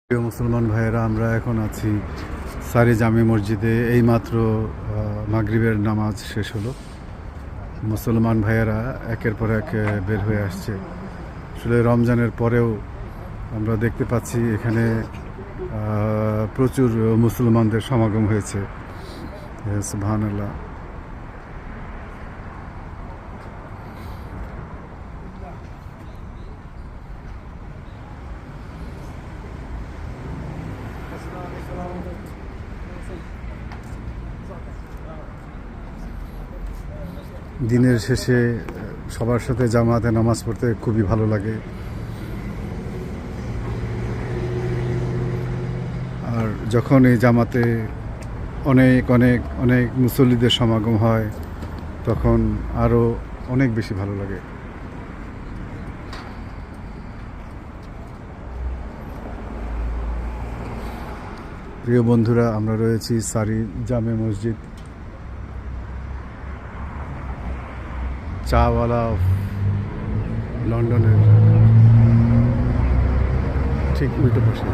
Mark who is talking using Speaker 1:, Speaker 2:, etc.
Speaker 1: প্রিয় মুসলমান ভাইয়েরা, আমরা এখন আছি সারি জামে মসজিদে। এইমাত্র মাগরিবের নামাজ শেষ হলো। মুসলমান ভাইয়েরা একের পর এক বের হয়ে আসছে। আসলে রমজানের পরেও আমরা দেখতে পাচ্ছি এখানে প্রচুর মুসলমানদের সমাগম হয়েছে। সুবহানাল্লাহ। দিনের শেষে সবার সাথে জামাতে নামাজ পড়তে খুবই ভালো লাগে। আর যখন এই জামাতে অনেক অনেক অনেক মুসল্লিদের সমাগম হয় তখন আরও অনেক বেশি ভালো লাগে। প্রিয় বন্ধুরা, আমরা রয়েছি সারি জামে মসজিদ, চাওয়ালা অফ লন্ডনের ঠিক উল্টো পাশে।